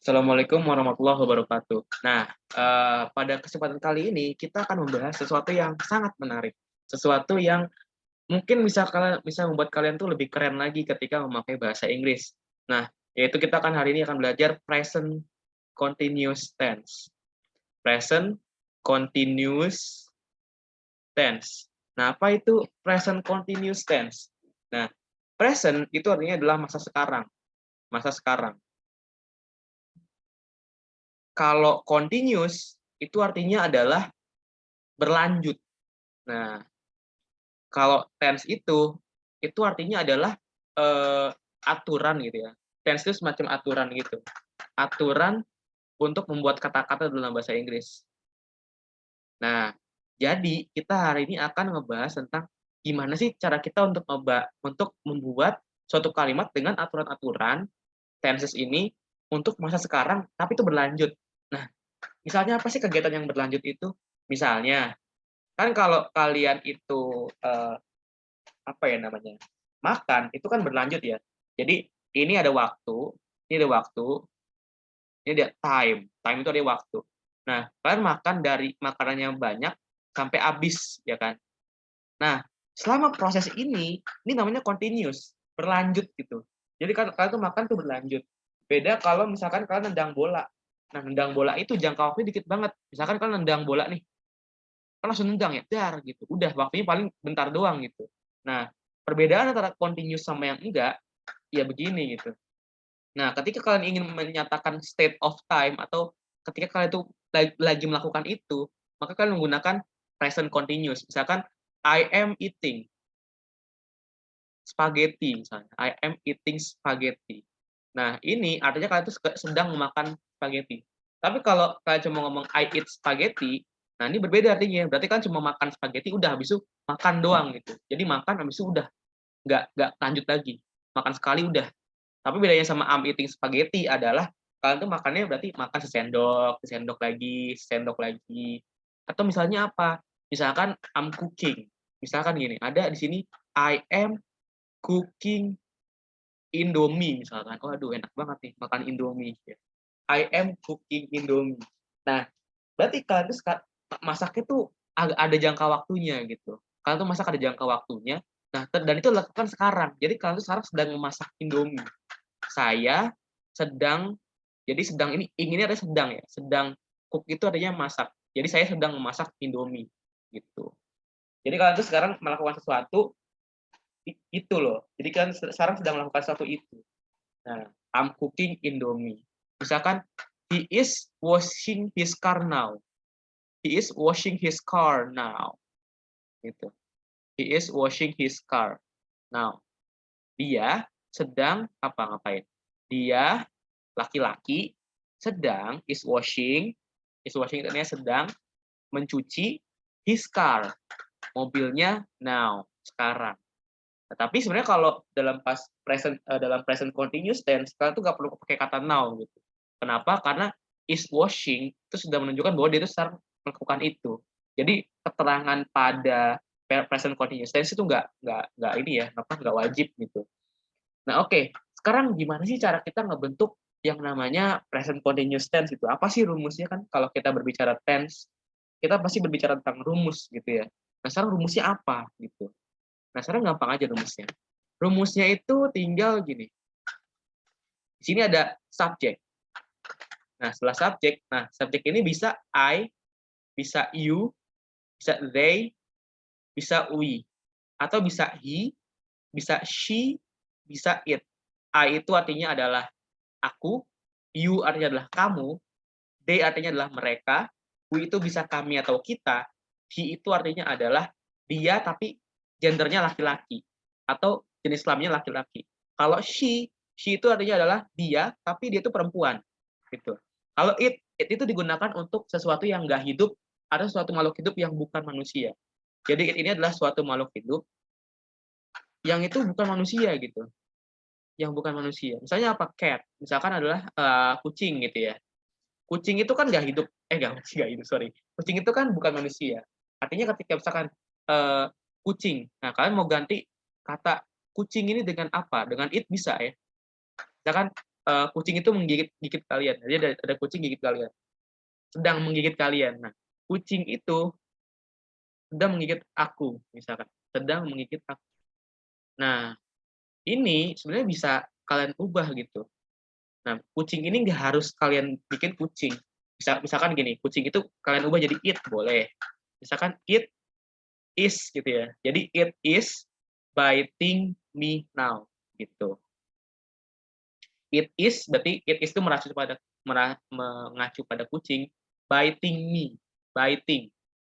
Assalamualaikum warahmatullahi wabarakatuh. Nah, pada kesempatan kali ini kita akan membahas sesuatu yang sangat menarik, sesuatu yang mungkin bisa membuat kalian tuh lebih keren lagi ketika memakai bahasa Inggris. Nah, yaitu kita akan hari ini akan belajar present continuous tense. Present continuous tense. Nah, apa itu present continuous tense? Nah, present itu artinya adalah masa sekarang, masa sekarang. Kalau continuous itu artinya adalah berlanjut. Nah, kalau tense itu artinya adalah aturan gitu ya. Tense itu semacam aturan gitu. Aturan untuk membuat kata-kata dalam bahasa Inggris. Nah, jadi kita hari ini akan ngebahas tentang gimana sih cara kita untuk membuat suatu kalimat dengan aturan-aturan tenses ini untuk masa sekarang, tapi itu berlanjut. Nah, misalnya apa sih kegiatan yang berlanjut itu? Misalnya, kan kalau kalian itu, apa ya namanya, makan, itu kan berlanjut ya. Jadi ini ada waktu, ini ada waktu, ini ada time itu ada waktu. Nah, kalian makan dari makanan yang banyak sampai habis, ya kan. Nah, selama proses ini namanya continuous, berlanjut gitu. Jadi kan kalian tuh makan tuh berlanjut. Beda kalau misalkan kalian nendang bola. Nah, nendang bola itu jangka waktunya dikit banget. Misalkan kalian nendang bola nih, kan langsung nendang ya, dar gitu. Udah waktunya paling bentar doang gitu. Nah, perbedaan antara continuous sama yang enggak, ya begini gitu. Nah, ketika kalian ingin menyatakan state of time atau ketika kalian itu lagi melakukan itu, maka kalian menggunakan present continuous. Misalkan, I am eating spaghetti misalnya, I am eating spaghetti. Nah, ini artinya kalian itu sedang memakan spaghetti. Tapi kalau kalian cuma ngomong I eat spaghetti, nah ini berbeda artinya. Berarti kan cuma makan spaghetti udah, habis itu makan doang gitu. Jadi makan habis itu udah, nggak lanjut lagi. Makan sekali udah. Tapi bedanya sama I'm eating spaghetti adalah kalian tuh makannya berarti makan sesendok, sesendok lagi, sesendok lagi. Atau misalnya apa? Misalkan I'm cooking. Misalkan gini, ada di sini I am cooking Indomie misalkan. Waduh enak banget nih makan Indomie ya. I am cooking Indomie. Nah, berarti kalian tuh masaknya tuh ada jangka waktunya gitu. Kalian tuh masak ada jangka waktunya. Nah, dan itu dilakukan sekarang. Jadi kalian tuh sekarang sedang memasak Indomie. Saya sedang jadi sedang ini ada sedang ya, sedang cook itu artinya masak. Jadi saya sedang memasak Indomie gitu. Jadi kalian tuh sekarang melakukan sesuatu itu loh. Jadi kan sekarang sedang melakukan sesuatu itu. Nah, I'm cooking Indomie. Misalkan he is washing his car now. He is washing his car now. Gitu. He is washing his car now. Dia sedang ngapain? Dia laki-laki sedang is washing itu artinya sedang mencuci his car, mobilnya now, sekarang. Nah, tapi sebenarnya kalau dalam present continuous tense, kalian tuh nggak perlu pakai kata now gitu. Kenapa? Karena is washing itu sudah menunjukkan bahwa dia itu sedang melakukan itu. Jadi keterangan pada present continuous tense itu nggak ini ya, nggak wajib gitu. Nah, oke. Sekarang gimana sih cara kita ngebentuk yang namanya present continuous tense itu? Apa sih rumusnya kan kalau kita berbicara tense, kita pasti berbicara tentang rumus gitu ya. Nah, sekarang rumusnya apa gitu? Nah, sekarang gampang aja rumusnya. Rumusnya itu tinggal gini. Di sini ada subjek. Nah, setelah subjek ini bisa I, bisa you, bisa they, bisa we, atau bisa he, bisa she, bisa it. I itu artinya adalah aku, you artinya adalah kamu, they artinya adalah mereka, we itu bisa kami atau kita, he itu artinya adalah dia tapi gendernya laki-laki atau jenis kelaminnya laki-laki. Kalau she itu artinya adalah dia tapi dia itu perempuan gitu. Kalau it itu digunakan untuk sesuatu yang nggak hidup atau suatu makhluk hidup yang bukan manusia. Jadi it ini adalah suatu makhluk hidup yang itu bukan manusia gitu, yang bukan manusia. Misalnya apa? Cat, misalkan adalah kucing gitu ya. Kucing itu kan nggak hidup, nggak hidup, sorry. Kucing itu kan bukan manusia. Artinya ketika misalkan kucing, nah kalian mau ganti kata kucing ini dengan apa? Dengan it bisa ya. Misalkan kucing itu menggigit kalian. Jadi ada kucing gigit kalian, sedang menggigit kalian. Nah, kucing itu sedang menggigit aku, misalkan, sedang menggigit aku. Nah, ini sebenarnya bisa kalian ubah gitu. Nah, kucing ini nggak harus kalian bikin kucing. Misalkan gini, kucing itu kalian ubah jadi it, boleh. Misalkan it is gitu ya. Jadi it is biting me now gitu. It is berarti it is itu mengacu pada kucing. Biting me, biting.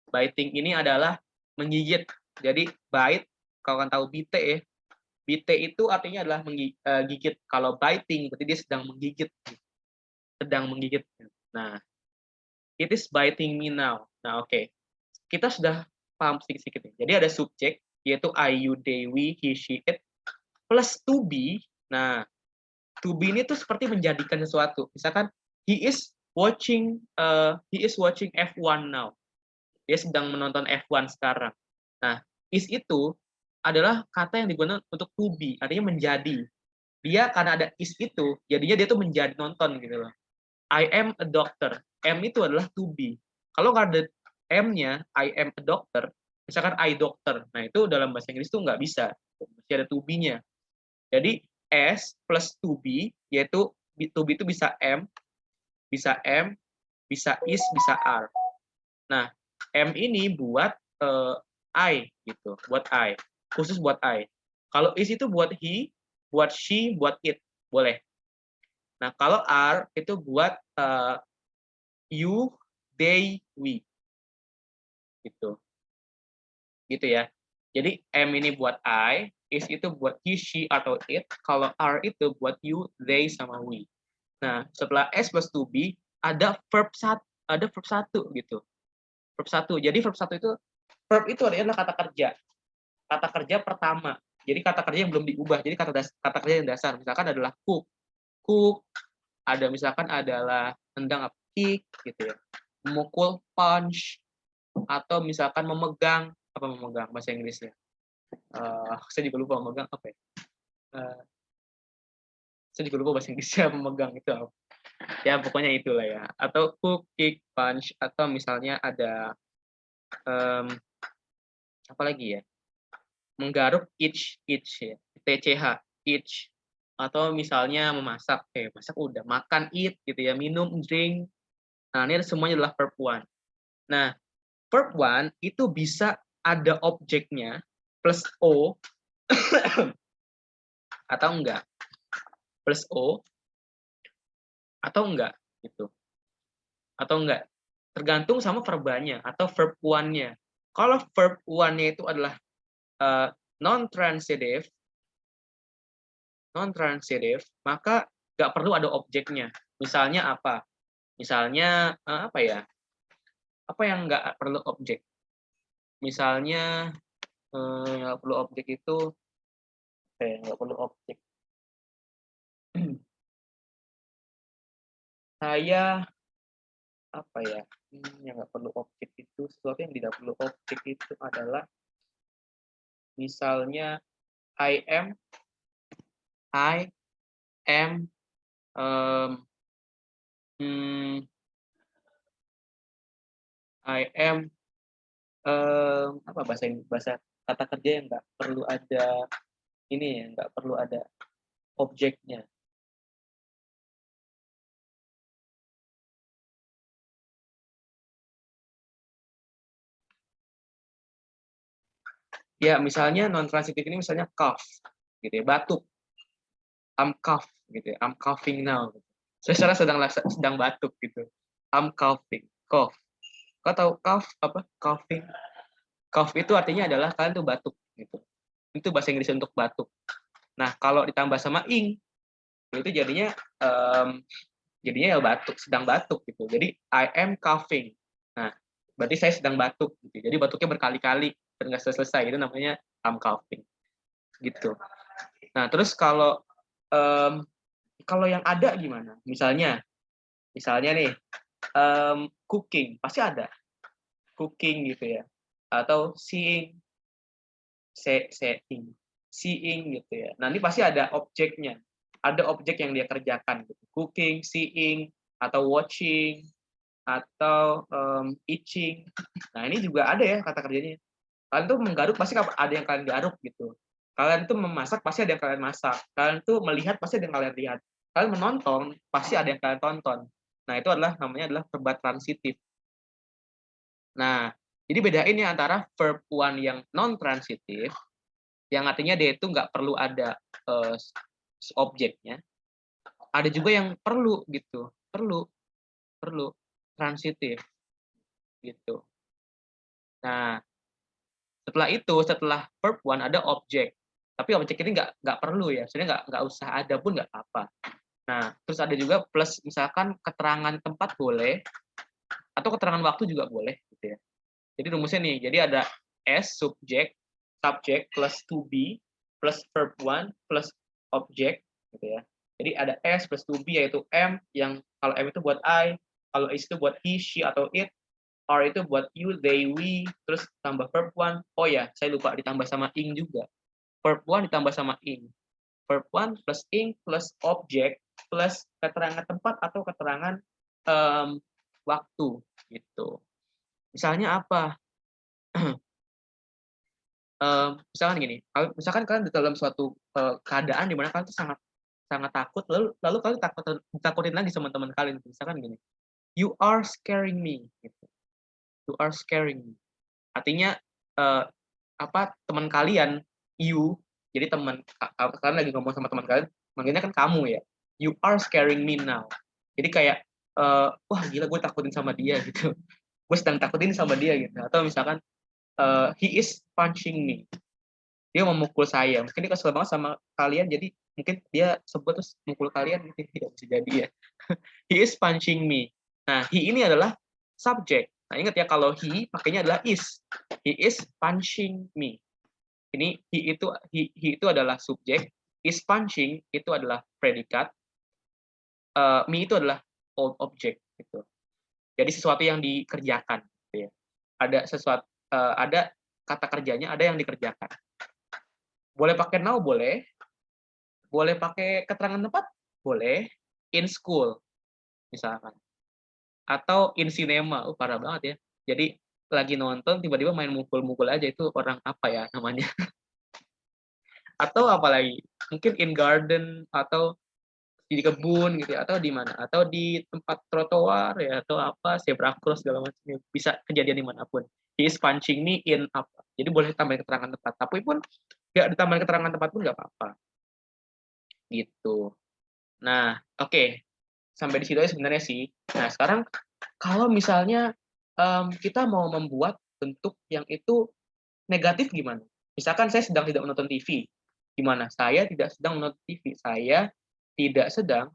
Biting ini adalah menggigit. Jadi bite, kalau kalian tahu bite ya, bite itu artinya adalah gigit. Kalau biting berarti dia sedang menggigit. Sedang menggigit. Nah, it is biting me now. Nah, oke. Kita sudah paham sedikit-sedikit. Jadi ada subjek yaitu I, you, they, we, he, she, it plus to be. Nah, to be ini tuh seperti menjadikan sesuatu. Misalkan he is watching F1 now. Dia sedang menonton F1 sekarang. Nah, is itu adalah kata yang digunakan untuk to be, artinya menjadi. Dia karena ada is itu, jadinya dia tuh menjadi nonton gitu loh. I am a doctor. M itu adalah to be. Kalau nggak ada M-nya, I am a doctor, misalkan I doctor. Nah, itu dalam bahasa Inggris tuh nggak bisa. Mesti ada to be-nya. Jadi, S plus to be, yaitu to be itu bisa M, bisa is, bisa are. Nah, M ini buat I gitu, buat I, khusus buat I. Kalau is itu buat he, buat she, buat it, boleh. Nah, kalau are itu buat you, they, we, gitu, gitu ya. Jadi M ini buat I, is itu buat he, she atau it. Kalau are itu buat you, they sama we. Nah, setelah S plus to be ada verb satu gitu. Verb satu. Jadi verb itu adalah kata kerja. Kata kerja pertama. Jadi kata kerja yang belum diubah. Jadi kata kerja yang dasar. Misalkan adalah cook. Cook. Ada misalkan adalah tendang, kick gitu ya. Memukul, punch. Atau misalkan memegang. Apa memegang bahasa Inggrisnya? Saya juga lupa memegang apa ya. Saya juga lupa bahasa Inggrisnya memegang itu apa. Ya pokoknya itulah ya. Atau cook, kick, punch. Atau misalnya ada apa lagi ya? Menggaruk each ya, TCH, each. Atau misalnya memasak, masak udah, makan eat gitu ya, minum drink. Nah, ini semuanya adalah verb one. Nah, verb one itu bisa ada objeknya plus o atau enggak. Plus o atau enggak gitu. Atau enggak. Tergantung sama verbanya atau verb one-nya. Kalau verb one-nya itu adalah non-transitive, maka nggak perlu ada objeknya. Misalnya apa? Misalnya apa ya? Apa yang nggak perlu objek? Misalnya nggak perlu objek itu, nggak perlu objek. Saya apa ya? Yang nggak perlu objek itu, sesuatu yang tidak perlu objek itu adalah misalnya I am I am apa bahasa kata kerja yang nggak perlu ada ini ya, nggak perlu ada objeknya. Ya, misalnya non transitif ini misalnya cough gitu ya, batuk. I'm cough gitu ya. I'm coughing now. Saya sedang batuk gitu. I'm coughing. Cough. Kau tahu cough apa? Coughing. Cough itu artinya adalah kalian tuh batuk gitu. Itu bahasa Inggris untuk batuk. Nah, kalau ditambah sama ing, itu jadinya ya batuk, sedang batuk gitu. Jadi I am coughing. Nah, berarti saya sedang batuk gitu. Jadi batuknya berkali-kali dan nggak selesai. Itu namanya I'm coughing. Gitu. Nah, terus kalau yang ada gimana? Misalnya nih cooking pasti ada cooking gitu ya, atau seeing gitu ya. Nanti pasti ada objeknya. ada objek yang dia kerjakan gitu. Cooking, seeing, atau watching, atau itching. Nah, ini juga ada ya kata kerjanya. Kalian tuh menggaruk pasti ada yang kalian garuk gitu. Kalian tuh memasak pasti ada yang kalian masak. Kalian tuh melihat pasti ada yang kalian lihat. Kalian menonton pasti ada yang kalian tonton. Nah, itu namanya adalah verb transitif. Nah, jadi bedain ya antara verb one yang non transitif, yang artinya dia itu nggak perlu ada objeknya. Ada juga yang perlu gitu, perlu transitif gitu. Nah, setelah verb one ada objek, tapi objek ini nggak perlu ya, sebenarnya nggak usah ada pun nggak apa-apa. Nah, terus ada juga plus misalkan keterangan tempat boleh, atau keterangan waktu juga boleh gitu ya. Jadi rumusnya nih, jadi ada S subjek plus to be plus verb one plus objek gitu ya. Jadi ada S plus to be yaitu M, yang kalau M itu buat I, kalau is itu buat he, she atau it, R itu buat you, they, we, terus tambah verb one. Oh ya, saya lupa ditambah sama ing juga. Verb one ditambah sama ing. Verb one plus ing plus objek plus keterangan tempat atau keterangan waktu gitu. Misalnya apa? Misalkan gini, misalkan kalian di dalam suatu keadaan di mana kalian tuh sangat sangat takut, lalu kalian takutin lagi sama teman kalian, misalkan gini, "You are scaring me," gitu. "You are scaring me." Artinya teman kalian, you, jadi kalian lagi ngomong sama teman kalian, manggilnya kan kamu ya. "You are scaring me now." Jadi kayak, wah gila gue takutin sama dia gitu. Gue sedang takutin sama dia gitu. Atau misalkan, he is punching me. Dia memukul saya, mungkin dia kesel banget sama kalian, jadi mungkin dia sebut terus mukul kalian, mungkin tidak bisa jadi ya. He is punching me. Nah, he ini adalah subjek. Nah, ingat ya kalau he pakainya adalah is. He is punching me. Ini he itu adalah subjek, is punching itu adalah predikat, me itu adalah objek gitu. Jadi sesuatu yang dikerjakan gitu ya. Ada kata kerjanya, ada yang dikerjakan. Boleh pakai now boleh pakai keterangan tempat boleh, in school misalkan, atau in cinema, parah banget ya. Jadi lagi nonton tiba-tiba main mukul-mukul aja, itu orang apa ya namanya. Atau apalagi, mungkin in garden atau di kebun gitu ya, atau di mana, atau di tempat trotoar ya, atau apa, zebra cross segala macam, bisa kejadian dimanapun. He is punching me in apa. Jadi boleh tambahin keterangan tempat, tapi pun nggak ditambahin keterangan tempat pun nggak apa-apa. Gitu. Nah, oke. Sampai di situ aja sebenarnya sih. Nah, sekarang kalau misalnya kita mau membuat bentuk yang itu negatif gimana? Misalkan saya sedang tidak menonton TV. Gimana? Saya tidak sedang menonton TV. Saya tidak sedang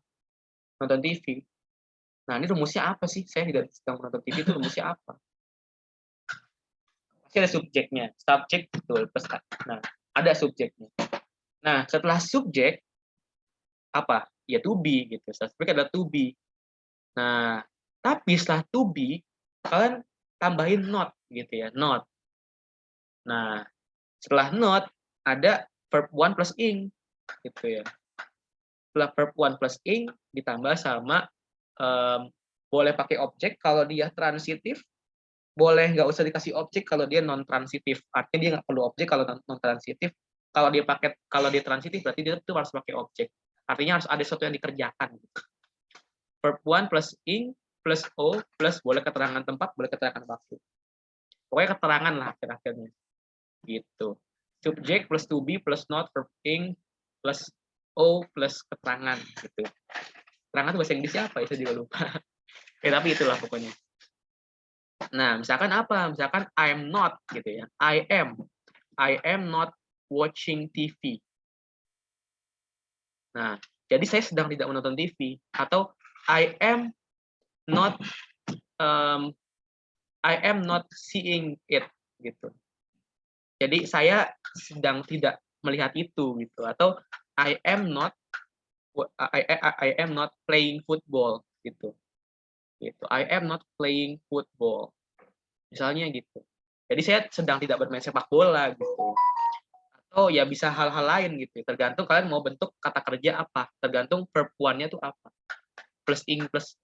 menonton TV. Nah, ini rumusnya apa sih? Saya tidak sedang menonton TV itu rumusnya apa? Pasti ada subjeknya. Subjek betul. Nah, ada subjeknya. Nah, setelah subjek, apa? Ya to be gitu. Subjek adalah to be. Nah, tapi setelah to be, kalian tambahin not gitu ya, not. Nah, setelah not ada verb one plus ing gitu ya. Setelah verb one plus ing ditambah sama boleh pakai objek kalau dia transitif, boleh nggak usah dikasih objek kalau dia non transitif. Artinya dia nggak perlu objek kalau non transitif. Kalau dia transitif berarti dia tuh harus pakai objek. Artinya harus ada sesuatu yang dikerjakan. Verb one plus ing plus o plus boleh keterangan tempat, boleh keterangan waktu. Pokoknya keterangan lah akhir-akhirnya. Gitu. Subjek plus to be plus not verb ing plus o plus keterangan gitu. Keterangan itu bahasa Inggrisnya apa ya? Saya juga lupa. Tapi itulah pokoknya. Nah, misalkan apa? Misalkan I'm not gitu ya. I am not watching TV. Nah, jadi saya sedang tidak menonton TV, atau I am not seeing it gitu. Jadi saya sedang tidak melihat itu gitu, atau I am not playing football gitu. Gitu. I am not playing football. Misalnya gitu. Jadi saya sedang tidak bermain sepak bola gitu. atau ya bisa hal-hal lain gitu. Tergantung kalian mau bentuk kata kerja apa, tergantung verb one-nya tuh apa. Plus ing plus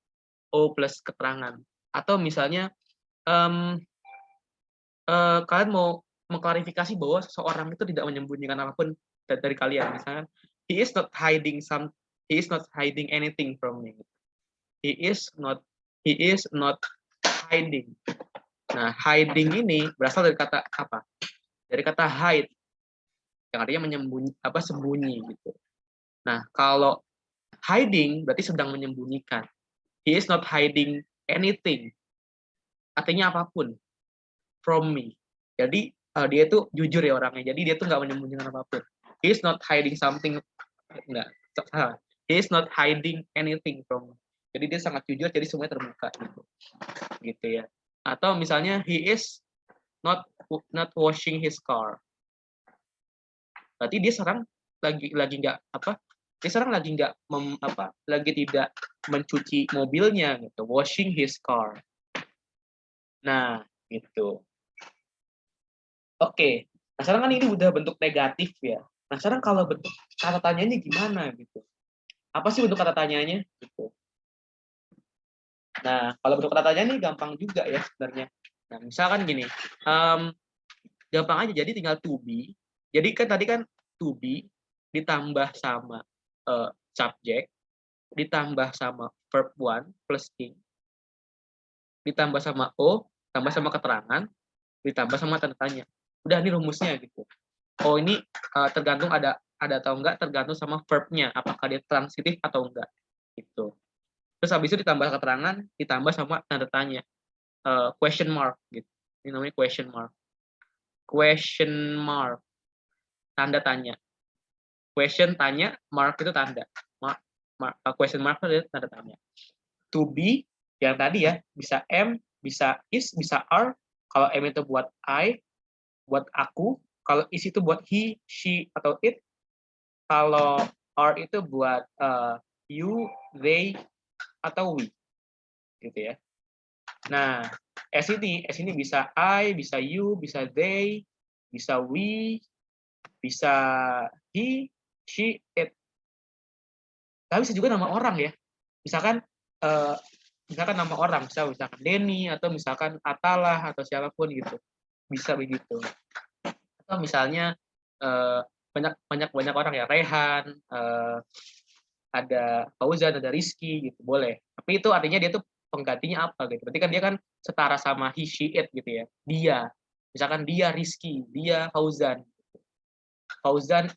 o plus keterangan. Atau misalnya kalian mau mengklarifikasi bahwa seseorang itu tidak menyembunyikan apapun dari kalian. Misalnya, he is not hiding anything from me. He is not hiding. Nah, hiding ini berasal dari kata apa? Dari kata hide, yang artinya sembunyi gitu. Nah, kalau hiding berarti sedang menyembunyikan. He is not hiding anything. Artinya apapun from me. Jadi dia itu jujur ya orangnya. Jadi dia tuh nggak menyembunyikan apapun. He is not hiding something. Enggak. He is not hiding anything from me. Jadi dia sangat jujur. Jadi semuanya terbuka gitu ya. Atau misalnya he is not washing his car. Berarti dia sekarang lagi nggak apa? Dia sekarang lagi nggak lagi tidak mencuci mobilnya gitu. Washing his car. Nah, gitu. Oke. Nah, sekarang kan ini udah bentuk negatif ya. Nah, sekarang kalau bentuk kata tanyanya gimana gitu? Apa sih bentuk kata tanyanya gitu? Nah, kalau bentuk kata tanya ini gampang juga ya sebenarnya. Nah, misalkan gini, gampang aja. Jadi tinggal to be. Jadi kan tadi kan to be ditambah sama subject, ditambah sama verb one plus ing, ditambah sama o, tambah sama keterangan, ditambah sama tanda tanya. Udah ini rumusnya gitu. Oh ini tergantung ada atau enggak, tergantung sama verb-nya, apakah dia transitif atau enggak gitu. Terus habis itu ditambah keterangan, ditambah sama tanda tanya, question mark gitu. Ini namanya question mark. Question mark, tanda tanya. Question tanya, mark itu tanda. Question mark itu tanda tanya. To be yang tadi ya, bisa am, bisa is, bisa are. Kalau am itu buat I, buat aku. Kalau is itu buat he, she, atau it. Kalau are itu buat you, they, atau we. Gitu ya. Nah, S ini bisa I, bisa you, bisa they, bisa we, bisa he, she, it. Tapi bisa juga nama orang ya. Misalkan nama orang, misalkan Denny atau misalkan Atalah atau siapapun gitu. Bisa begitu. Atau misalnya banyak orang ya, Rehan, ada Fauzan, ada Rizky gitu, boleh. Tapi itu artinya dia tuh penggantinya apa gitu. Berarti kan dia kan setara sama he, she, it gitu ya. Dia. Misalkan dia Rizky, dia Fauzan. Fauzan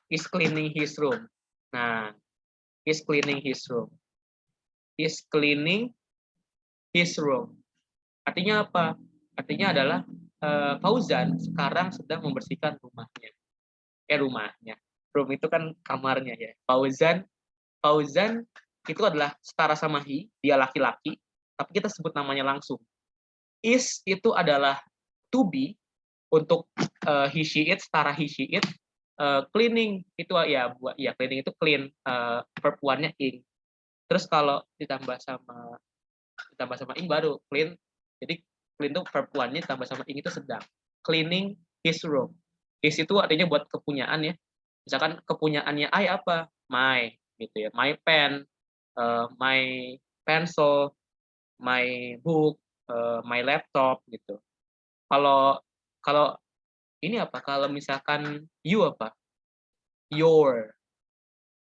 is cleaning his room. Nah, is cleaning his room. Is cleaning his room. Artinya apa? Artinya adalah Fauzan sekarang sedang membersihkan rumahnya. Rumahnya. Room itu kan kamarnya ya. Fauzan itu adalah setara sama he, dia laki-laki, tapi kita sebut namanya langsung. Is itu adalah to be, untuk he, she, it, setara he, she, it. Cleaning itu ya buat ya cleaning itu clean, verb one-nya ing. Terus kalau ditambah sama ing baru clean. Jadi clean itu verb one-nya ditambah sama ing itu sedang. Cleaning his room. His itu artinya buat kepunyaan ya. Misalkan kepunyaannya I apa? My gitu ya. My pen, my pencil, my book, my laptop gitu. Kalau kalau ini apa? Kalau misalkan you apa? Your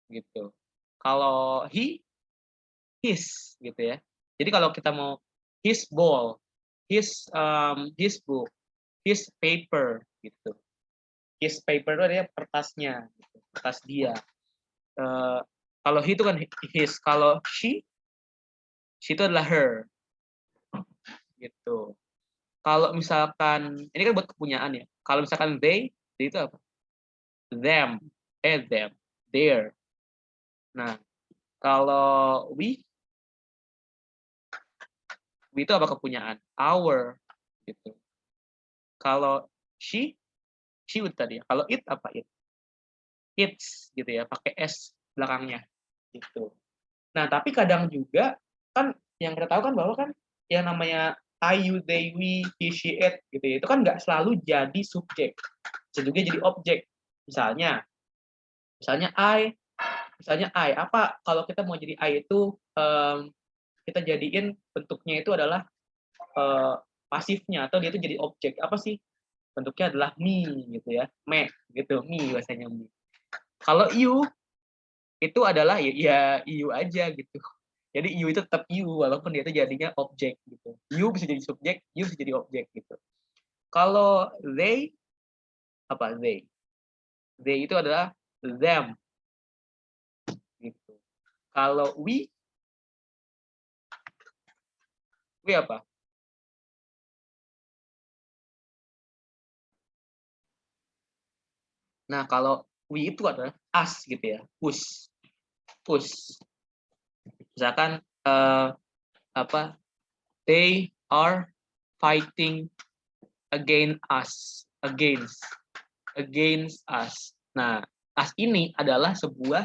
gitu. Kalau he, his gitu ya. Jadi kalau kita mau his ball, his book, his paper gitu. His paper itu adalah kertasnya, gitu. Kertas dia. Kalau he itu kan his, kalau she itu adalah her gitu. Kalau misalkan ini kan buat kepunyaan ya. Kalau misalkan they itu apa? Them, them, their. Nah, kalau we itu apa kepunyaan? Our gitu. Kalau she tadi ya. Kalau it apa it? It's gitu ya, pakai s belakangnya gitu. Nah, tapi kadang juga kan yang kita tahu kan bahwa kan yang namanya I, you, they, we, he, she, it gitu ya. Itu kan nggak selalu jadi subjek. Bisa juga jadi objek. Misalnya I apa kalau kita mau jadi I itu kita jadiin bentuknya itu adalah pasifnya atau dia itu jadi objek apa sih? Bentuknya adalah me gitu ya. Me gitu, me bahasanya me. Kalau you itu adalah ya you aja gitu. Jadi you itu tetap you walaupun dia itu jadinya objek gitu. You bisa jadi subjek, you bisa jadi objek gitu. Kalau they apa they? They itu adalah them gitu. Kalau we apa? Nah, kalau we itu adalah us gitu ya. Us. Misalkan apa? They are fighting against us. Nah, us ini adalah sebuah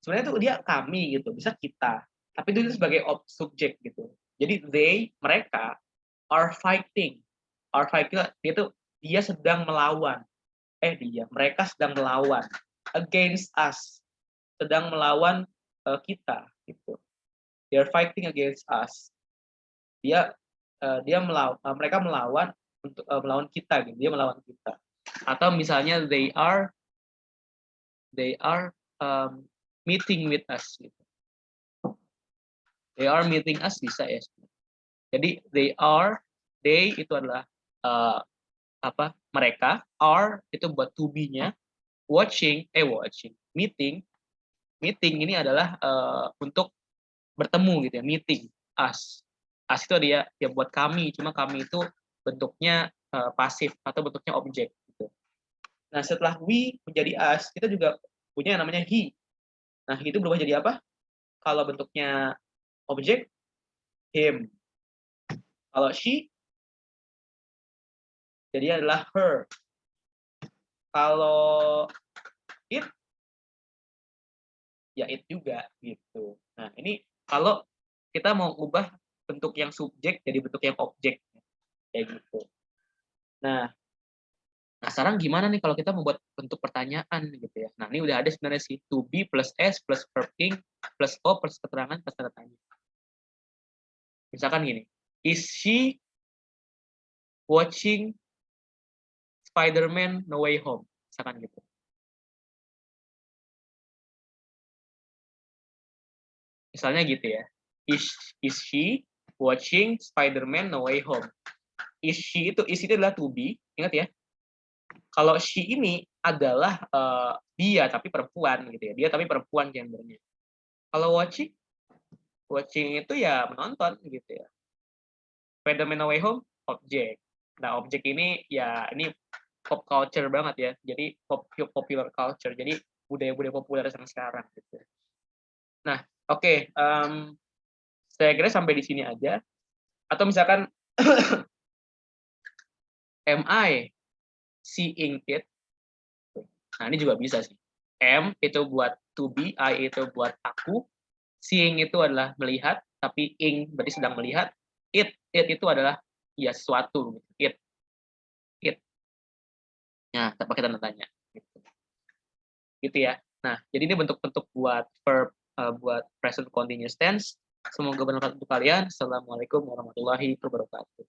sebenarnya tuh dia kami gitu, bisa kita. Tapi itu sebagai subjek gitu. Jadi mereka are fighting. Dia sedang melawan. Mereka sedang melawan against us. Sedang melawan kita gitu. They are fighting against us. Mereka melawan untuk melawan kita gitu. Dia melawan kita. Atau misalnya they are meeting with us gitu. They are meeting us bisa ya. Jadi they itu adalah mereka, are itu buat to be-nya, meeting ini adalah untuk bertemu gitu ya, meeting us itu dia ya buat kami, cuma kami itu bentuknya pasif atau bentuknya objek gitu. Nah, setelah we menjadi us, kita juga punya yang namanya he. Nah, itu berubah jadi apa? Kalau bentuknya objek, him. Kalau she, jadi adalah her. Kalau it, ya it juga gitu. Nah, ini kalau kita mau ubah bentuk yang subjek jadi bentuk yang objek kayak gitu. Nah, sekarang gimana nih kalau kita membuat bentuk pertanyaan gitu ya. Nah, ini udah ada sebenarnya sih to be plus s plus verb ing plus o plus keterangan plus tanda tanya. Misalkan gini, is she watching Spider-Man No Way Home? Misalkan gitu. Misalnya gitu ya. Is she watching Spider-Man No Way Home? Is itu adalah to be, ingat ya. Kalau she ini adalah dia tapi perempuan gitu ya. Dia tapi perempuan gendernya. Kalau watching itu ya menonton gitu ya. Spider-Man No Way Home objek. Nah, objek ini ya ini pop culture banget ya. Jadi popular culture. Jadi budaya-budaya populer sekarang gitu. Nah, oke, saya kira sampai di sini aja. Atau misalkan am I seeing it? Nah, ini juga bisa sih. M itu buat to be, I itu buat aku, seeing itu adalah melihat, tapi ing berarti sedang melihat, it itu adalah ya sesuatu, it. Nah, pakai tanda tanya. Gitu ya. Nah, jadi ini bentuk-bentuk buat verb, buat present continuous tense. Semoga bermanfaat untuk kalian. Assalamualaikum warahmatullahi wabarakatuh.